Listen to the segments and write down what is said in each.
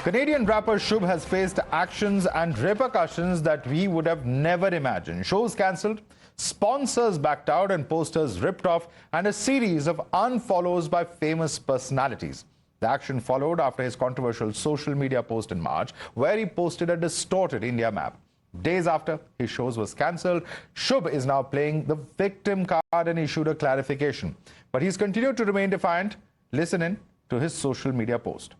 Canadian rapper Shubh has faced actions and repercussions that we would have never imagined. Shows cancelled, sponsors backed out and posters ripped off, and a series of unfollows by famous personalities. The action followed after his controversial social media post in March, where he posted a distorted India map. Days after his shows was cancelled, Shubh is now playing the victim card and issued a clarification. But he's continued to remain defiant. Listen in to his social media post.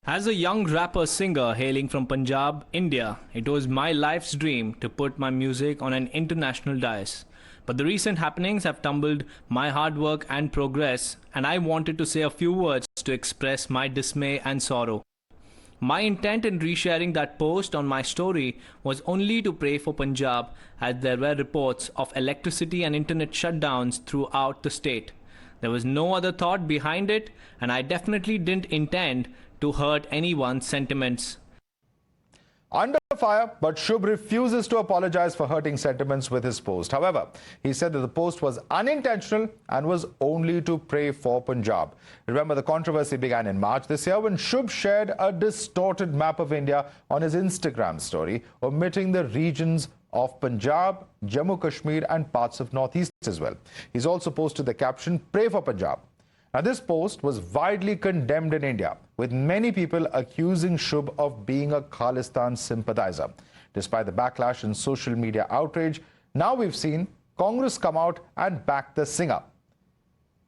As a young rapper-singer hailing from Punjab, India, it was my life's dream to put my music on an international dais. But the recent happenings have tumbled my hard work and progress, and I wanted to say a few words to express my dismay and sorrow. My intent in resharing that post on my story was only to pray for Punjab, as there were reports of electricity and internet shutdowns throughout the state. There was no other thought behind it, and I definitely didn't intend to hurt anyone's sentiments. Under fire, but Shubh refuses to apologize for hurting sentiments with his post. However, he said that the post was unintentional and was only to pray for Punjab. Remember, the controversy began in March this year when Shubh shared a distorted map of India on his Instagram story, omitting the regions of Punjab, Jammu Kashmir and parts of Northeast as well. He's also posted the caption, "Pray for Punjab." Now, this post was widely condemned in India, with many people accusing Shubh of being a Khalistan sympathizer. Despite the backlash and social media outrage, now we've seen Congress come out and back the singer.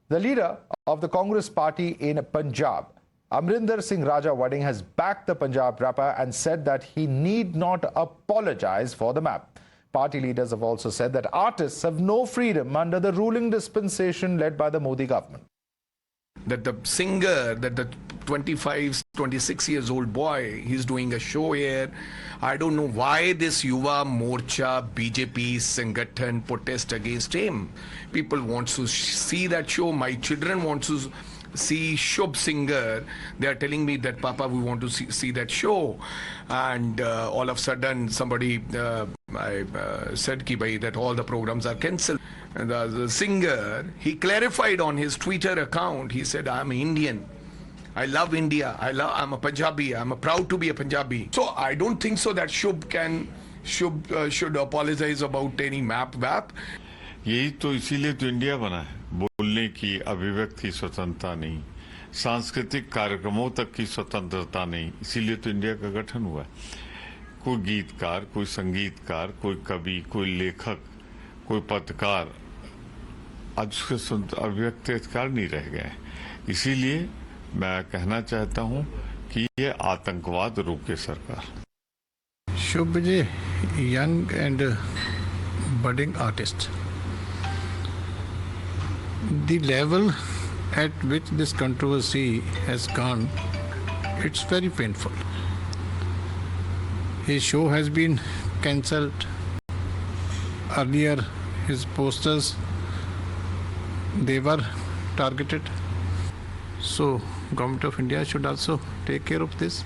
The leader of the Congress party in Punjab, Amrinder Singh Raja Wading, has backed the Punjab rapper and said that he need not apologize for the map. Party leaders have also said that artists have no freedom under the ruling dispensation led by the Modi government. That the singer, that the 25, 26 years old boy, he's doing a show here. I don't know why this Yuva Morcha, BJP, Sangathan protest against him. People want to see that show. My children want to see Shubh singer. They are telling me that, Papa, we want to see that show. And all of a sudden somebody said ki bhai, that all the programs are cancelled. And the singer, he clarified on his Twitter account, he said, I'm Indian. I love India. I'm a Punjabi. I'm proud to be a Punjabi. So I don't think so that Shubh should apologize about any map. यही तो इसीलिए तो India बना है, बोलने की, अभिव्यक्ति स्वतंत्रता नहीं, सांस्कृतिक कार्यक्रमों तक की स्वतंत्रता नहीं, इसीलिए तो इंडिया का गठन हुआ है। कोई गीतकार, कोई संगीतकार, कोई कवि, कोई लेखक, कोई पत्रकार आज उसके अभिव्यक्ति अधिकार नहीं रह गए। इसीलिए मैं कहना चाहता हूं कि ये आतंकवाद रोके सरकार। Shubh ji, young and budding artist. The level at which this controversy has gone, it's very painful. His show has been cancelled. Earlier, his posters, they were targeted. So, Government of India should also take care of this.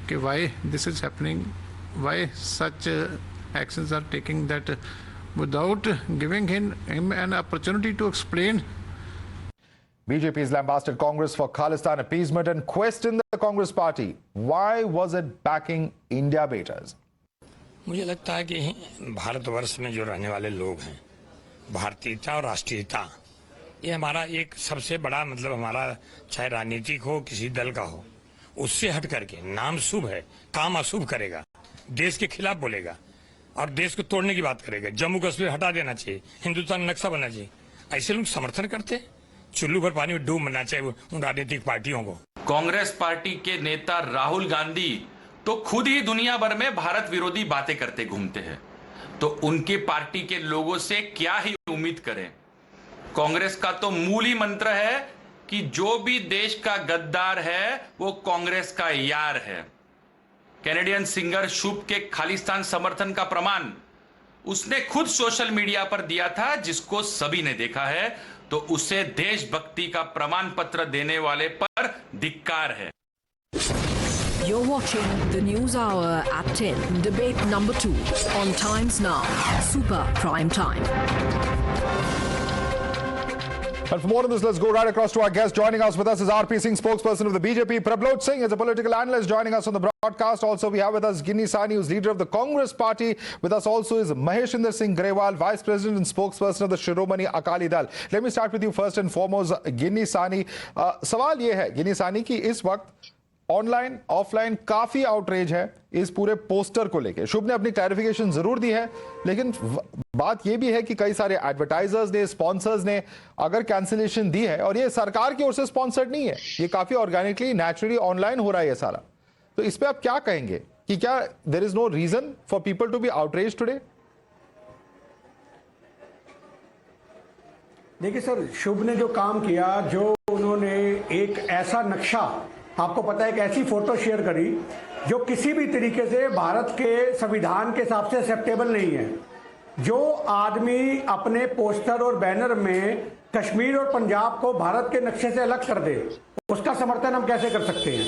Okay, why this is happening, why such actions are taking that without giving him an opportunity to explain. BJP has lambasted Congress for Khalistan appeasement and questioned the Congress party. Why was it backing India betas? मुझे लगता है कि भारतवर्ष में जो रहने वाले लोग हैं, भारतीयता और राष्ट्रीयता, ये हमारा एक सबसे बड़ा मतलब हमारा चाहे राजनीतिक हो, किसी दल का हो, उससे हट करके नाम शुभ है, काम अशुभ करेगा, देश के खिलाफ बोलेगा और देश को तोड़ने की बात करेगा, जम्मू कश्मीर हटा देना चाहिए, हिंदुस्तान नक्शा बनना चाहिए, ऐसे लोग समर्थन करते, चुल्लू भर पानी में डूब मरना चाहिए उन राजनीतिक पार्टियों को। कांग्रेस पार्टी के नेता राहुल गांधी तो खुद ही दुनिया भर में भारत विरोधी बातें करते घूमते हैं, तो उनकी पार्टी के लोगों से क्या ही उम्मीद करें। कांग्रेस का तो मूल ही मंत्र है कि जो भी देश का गद्दार है वो कांग्रेस का यार है। कैनेडियन सिंगर शुभ के खालिस्तान समर्थन का प्रमाण उसने खुद सोशल मीडिया पर दिया था, जिसको सभी ने देखा है, तो उसे देशभक्ति का प्रमाण पत्र देने वाले पर धिक्कार है। You're watching the News Hour at 10, debate number 2 on Times Now, Super Prime Time. And for more on this, let's go right across to our guest. Joining us with us is RP Singh, spokesperson of the BJP. Prablodh Singh is a political analyst joining us on the broadcast. Also, we have with us Ginni Sani, who's leader of the Congress party. With us also is Maheshinder Singh Grewal, vice president and spokesperson of the Shiromani Akali Dal. Let me start with you first and foremost, Ginni Sani. सवाल ये है गिनी सानी की इस वक्त online offline काफी outreach है इस पूरे पोस्टर को लेके। शुभ ने अपनी क्लैरिफिकेशन जरूर दी है, लेकिन बात यह भी है कि कई सारे एडवर्टाइजर्स ने, स्पॉन्सर्स ने अगर कैंसिलेशन दी है, और ये सरकार की ओर से स्पॉन्सर्ड नहीं है, ये काफी ऑर्गेनिकली नेचुरली ऑनलाइन हो रहा है ये सारा, तो इस पे आप क्या कहेंगे कि क्या there is no reason for people to be outreached today? देखिए सर, शुभ ने जो काम किया, जो उन्होंने एक ऐसा नक्शा, आपको पता है, एक ऐसी फोटो शेयर करी जो किसी भी तरीके से भारत के संविधान के हिसाब से एक्सेप्टेबल नहीं है। जो आदमी अपने पोस्टर और बैनर में कश्मीर और पंजाब को भारत के नक्शे से अलग कर दे, उसका समर्थन हम कैसे कर सकते हैं?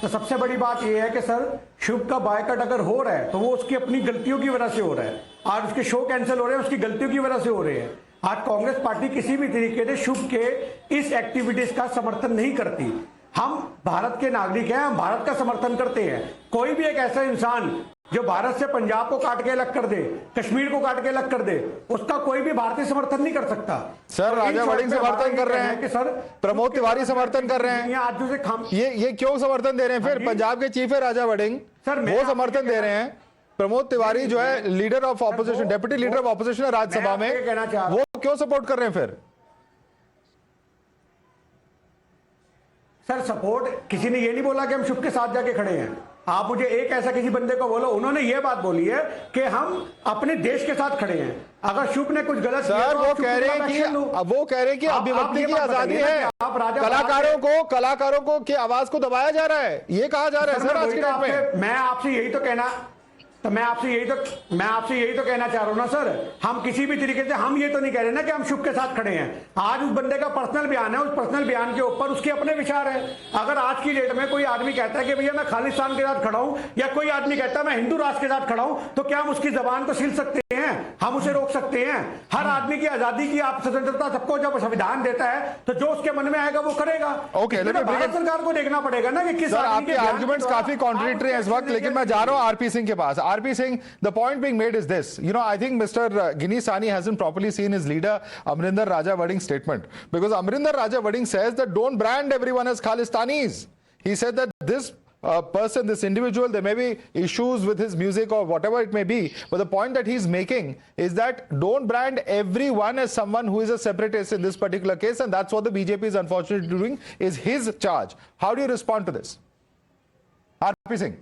तो सबसे बड़ी बात यह है कि सर, शुभ का बायकॉट अगर हो रहा है तो वो उसकी अपनी गलतियों की वजह से हो रहा है। आज उसके शो कैंसिल हो रहे हैं, उसकी गलतियों की वजह से हो रहे हैं। आज कांग्रेस पार्टी किसी भी तरीके से शुभ के इस एक्टिविटीज का समर्थन नहीं करती। हम भारत के नागरिक हैं, हम भारत का समर्थन करते हैं। कोई भी एक ऐसा इंसान जो भारत से पंजाब को काट के अलग कर दे, कश्मीर को काट के अलग कर दे, उसका कोई भी भारतीय समर्थन नहीं कर सकता। सर, राजा वड़िंग समर्थन कर रहे हैं कि सर, प्रमोद तिवारी समर्थन कर रहे हैं, आज से ये क्यों समर्थन दे रहे हैं? फिर पंजाब के चीफ है राजा वड़िंग, सर वो समर्थन दे रहे हैं। प्रमोद तिवारी जो है leader of opposition, deputy leader of opposition है राज्यसभा में, वो क्यों सपोर्ट कर रहे हैं फिर? सर, सपोर्ट किसी ने ये नहीं बोला कि हम शुभ के साथ जाके खड़े हैं। आप मुझे एक ऐसा किसी बंदे को बोलो, उन्होंने ये बात बोली है कि हम अपने देश के साथ खड़े हैं। अगर शुभ ने कुछ गलत किया, सर, वो कह रहे हैं कि अभिव्यक्ति की आजादी है, कलाकारों को की आवाज को दबाया जा रहा है, ये कहा जा रहा है सर आज के डेट में। मैं आपसे यही तो कहना चाह रहा हूं ना सर, हम किसी भी तरीके से हम ये तो नहीं कह रहे ना कि हम शुभ के साथ खड़े हैं। आज उस बंदे का पर्सनल बयान है, उस पर्सनल बयान के ऊपर उसके अपने विचार है। अगर आज की डेट में कोई आदमी कहता है कि भैया मैं खालिस्तान के साथ खड़ा हूं, या कोई आदमी कहता है मैं हिंदू राष्ट्र के साथ खड़ा हूं, तो क्या हम उसकी जबान को सील सकते हैं? हम उसे रोक सकते हैं? हर आदमी की आजादी की, आप स्वतंत्रता सबको जब संविधान देता है, तो जो उसके मन में आएगा वो करेगा। ओके, भारत सरकार को देखना पड़ेगा ना कि किस आपके आर्गुमेंट्स काफी कॉन्ट्रडिक्टरी हैं इस वक्त, लेकिन मैं जा रहा हूं आरपी सिंह के पास। RP Singh, the point being made is this, I think Mr. Ginni Sani hasn't properly seen his leader Amrinder Raja Wading's statement, because Amrinder Raja Wading says that don't brand everyone as Khalistanis. He said that this person, this individual, there may be issues with his music or whatever it may be, but the point that he's making is that don't brand everyone as someone who is a separatist in this particular case, and that's what the BJP is unfortunately doing, is his charge. How do you respond to this? RP Singh.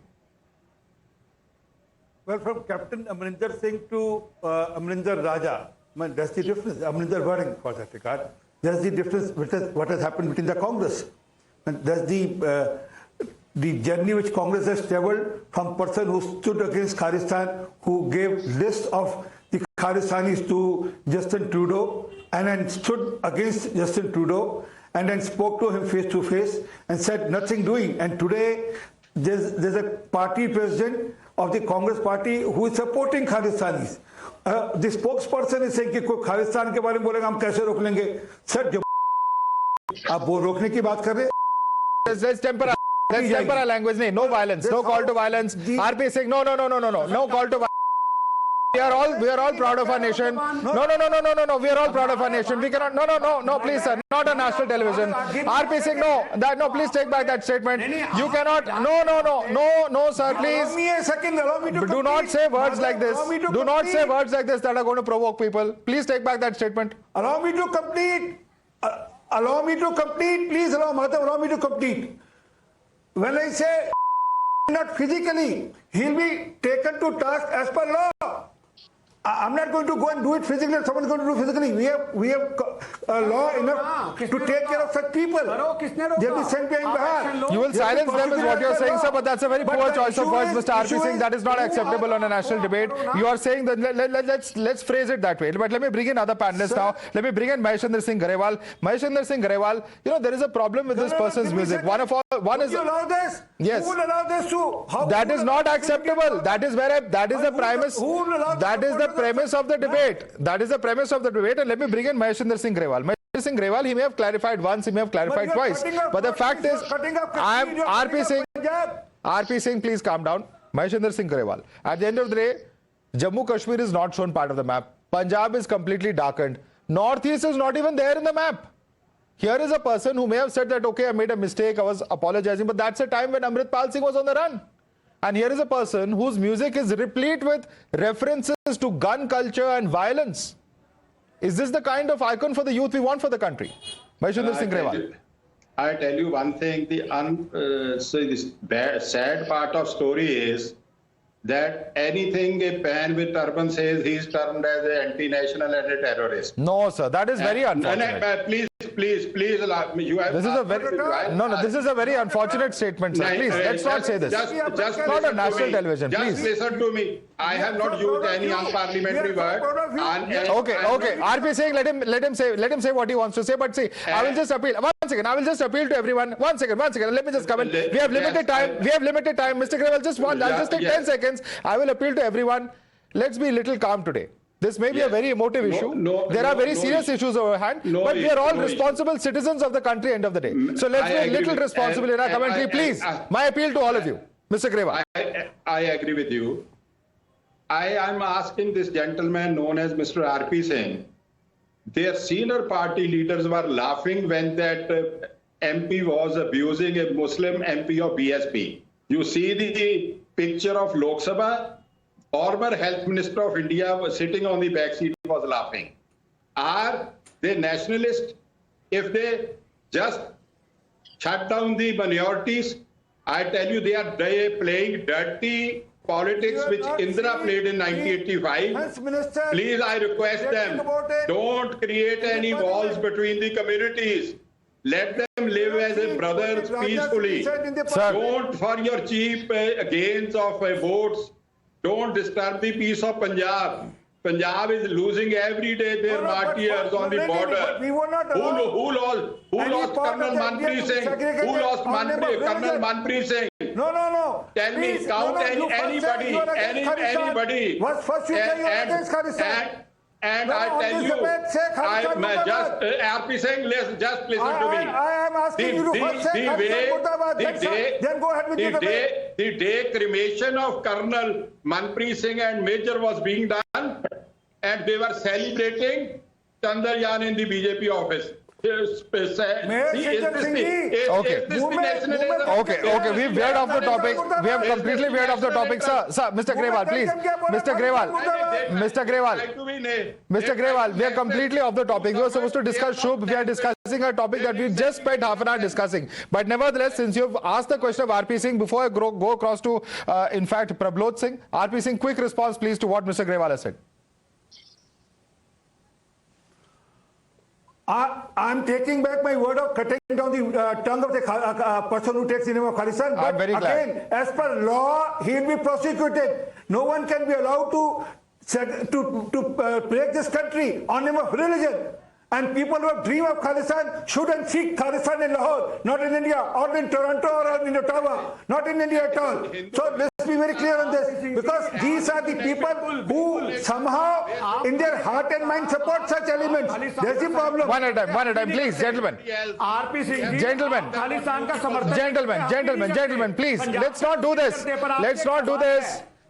Well, from Captain Amrinder Singh to Amrinder Raja, I mean, that's the difference. Amrinder Wading, for that regard, that's the difference between what has happened between the Congress. And that's the journey which Congress has travelled from person who stood against Khalistan, who gave list of the Khalistanis to Justin Trudeau, and then stood against Justin Trudeau, and then spoke to him face to face and said nothing doing. And today there's a party president of the Congress party who is supporting Khalistanis. The spokesperson is saying कि कोई खालिस्तान के बारे में बोलेगा हम कैसे रोक लेंगे? सर, जो आप वो रोकने की बात कर रहे हैं, Let's temper language. No violence. No call to violence. RP Singh, no call to violence. We are all proud of our nation. No. We are all proud of our nation. We cannot. No. Please, sir. Not on national television. RP Singh, no. Please take back that statement. You cannot. No, sir. Please. Allow me a second. Allow me to. Do not say words like this. Do not say words like this that are going to provoke people. Please take back that statement. Allow me to complete. Please allow me to complete. When I say not physically, he'll be taken to task as per law. I'm not going to go and do it physically. Someone's going to do physically. We have law enough to take care of such people. They'll be sent behind Bahar. You will silence them is what you're saying, sir, but that's a very poor choice of words, Mr. RP Singh. That is not acceptable on a national debate. You are saying that, let's phrase it that way. But let me bring in other panelists now. Let me bring in Maheshinder Singh Grewal. Maheshinder Singh Grewal, there is a problem with this person's music. One is... Would you allow this? Yes. Who will allow this to... That is not acceptable. That is the premise. That is the premise of the debate. That is the premise of the debate. And let me bring in Maheshinder Singh Grewal. Singh Grewal, he may have clarified once, he may have clarified twice. But the fact is, I'm RP Singh, please calm down. Mahishendra Singh Grewal. At the end of the day, Jammu Kashmir is not shown part of the map. Punjab is completely darkened. Northeast is not even there in the map. Here is a person who may have said that, okay, I made a mistake, I was apologizing, but that's a time when Amritpal Singh was on the run. And here is a person whose music is replete with references to gun culture and violence. Is this the kind of icon for the youth we want for the country? Mahishendra Singh Grewal. I tell you one thing, this sad part of story is that anything a man with turban says, he's termed as an anti-national and a terrorist. No, sir, that is very unfortunate. Please allow me. You have this is a very this is a very unfortunate statement, sir. Please, let's not say this. Just not on national television. Just please listen to me. I have not used any unparliamentary word. Okay. RP Singh, let him say what he wants to say. But see, I will just appeal. One second. I will just appeal to everyone. One second. Let me just come in. We have limited time. Mr. Grewal, just one. I'll just take 10 seconds. I will appeal to everyone. Let's be a little calm today. This may be a very emotive issue. There are very serious issues over hand, but we are all responsible citizens of the country end of the day. So let's be a little responsible in our commentary, please. My appeal to all of you. Mr. Grewal. I agree with you. I am asking this gentleman known as Mr. RP Singh. Their senior party leaders were laughing when that MP was abusing a Muslim MP of BSP. You see the picture of Lok Sabha? Former Health Minister of India was sitting on the back seat, was laughing. Are they nationalists? If they just shut down the minorities, I tell you, they are playing dirty politics which Indira played in 1985. Please, I request them, don't create any walls between the communities. Let them live as brothers peacefully. Don't, for your cheap gains of votes, don't disturb the peace of Punjab. Punjab is losing every day their martyrs on the border. Who lost Colonel Manpreet Singh? Who lost Colonel Manpreet Singh? No. Tell me, count anybody. And I tell you, RP Singh, just listen to me. I am asking you to first say, then go ahead with your debate. The day cremation of Colonel Manpreet Singh and Major was being done, and they were celebrating Chandrayaan in the BJP office. Okay, we've veered off the topic. We have completely veered off the topic, sir. Mr. Grewal, please. Mr. Grewal, we are completely off the topic. We were supposed to discuss Shubh. We are discussing a topic that we just spent half an hour discussing. But nevertheless, since you've asked the question of RP Singh, before I go across to, in fact, Prablodh Singh, RP Singh, quick response, please, to what Mr. Grewal has said. I'm taking back my word of cutting down the tongue of the person who takes the name of Khalistan. But again, as per law, he will be prosecuted. No one can be allowed to break this country on name of religion. And people who dream of Khalistan shouldn't seek Khalistan in Lahore, not in India, or in Toronto, or in Ottawa, not in India at all. So let's be very clear on this, because these are the people who somehow, in their heart and mind, support such elements. That's the problem. One at a time, please, gentlemen. Gentlemen, please. Let's not do this.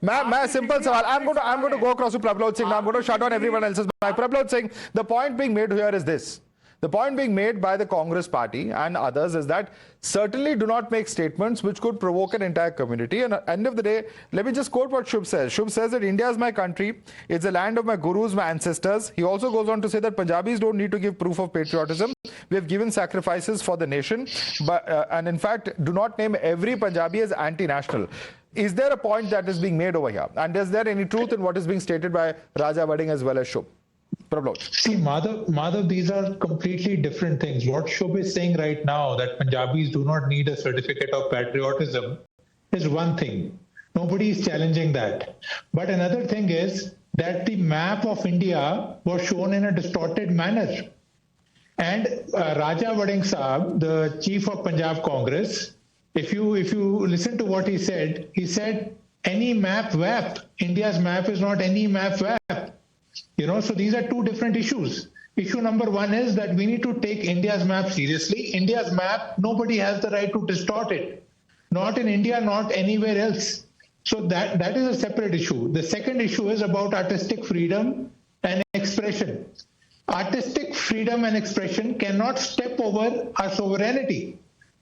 My simple sawal. I'm going to go across to Prablodh Singh. Now I'm going to shut down everyone else's mic. Prablodh Singh, the point being made here is this. The point being made by the Congress party and others is that certainly do not make statements which could provoke an entire community. And at the end of the day, let me just quote what Shubh says. Shubh says that India is my country. It's the land of my gurus, my ancestors. He also goes on to say that Punjabis don't need to give proof of patriotism. We have given sacrifices for the nation. And in fact, do not name every Punjabi as anti-national. Is there a point that is being made over here? And is there any truth in what is being stated by Raja Vading as well as Shubh? Prablodh. See, Madhav, these are completely different things. What Shubh is saying right now, that Punjabis do not need a certificate of patriotism, is one thing. Nobody is challenging that. But another thing is that the map of India was shown in a distorted manner. And Raja Vading Saab, the chief of Punjab Congress, if you listen to what he said any map WAP. India's map is not any map WAP. So these are two different issues. Issue number one is that we need to take India's map seriously. India's map, nobody has the right to distort it. Not in India, not anywhere else. So that is a separate issue. The second issue is about artistic freedom and expression. Artistic freedom and expression cannot step over our sovereignty.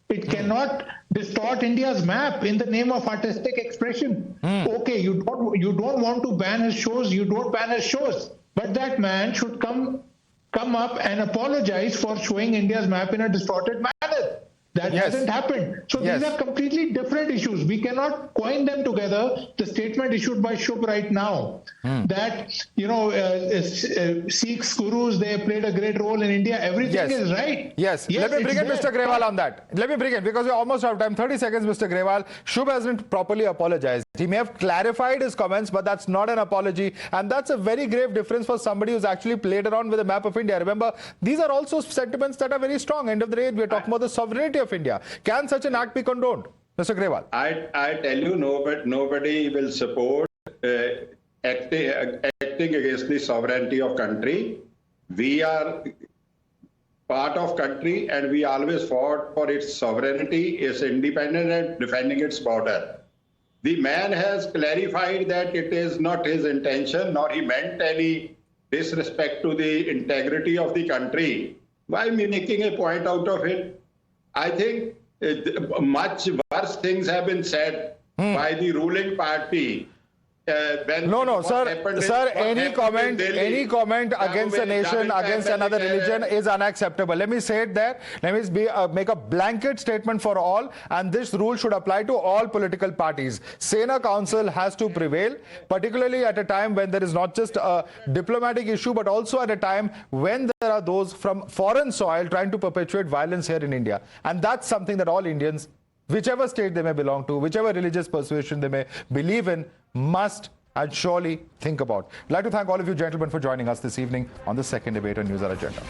It cannot distort India's map in the name of artistic expression. Okay, you don't want to ban his shows, you don't ban his shows. But that man should come up and apologize for showing India's map in a distorted manner. That hasn't happened. So these are completely different issues. We cannot coin them together. The statement issued by Shubh right now that, Sikhs, gurus, they played a great role in India. Everything is right. Yes. Let me bring in Mr. Grewal on that. Let me bring in, because we almost out of time. 30 seconds, Mr. Grewal. Shubh hasn't properly apologized. He may have clarified his comments, but that's not an apology. And that's a very grave difference for somebody who's actually played around with the map of India. Remember, these are also sentiments that are very strong. End of the day, we're talking about the sovereignty of India. Can such an act be condoned? Mr. Grewal. I tell you, nobody will support acting against the sovereignty of country. We are part of country and we always fought for its sovereignty, its independence and defending its border. The man has clarified that it is not his intention, nor he meant any disrespect to the integrity of the country. Why making a point out of it? I think much worse things have been said by the ruling party. Sir, any comment against a nation, against another religion is unacceptable. Let me say it there. Let me make a blanket statement for all, and this rule should apply to all political parties. Sena Council has to prevail, particularly at a time when there is not just a diplomatic issue, but also at a time when there are those from foreign soil trying to perpetuate violence here in India. And that's something that all Indians, whichever state they may belong to, whichever religious persuasion they may believe in, must and surely think about. I'd like to thank all of you gentlemen for joining us this evening on the second debate on Newshour Agenda.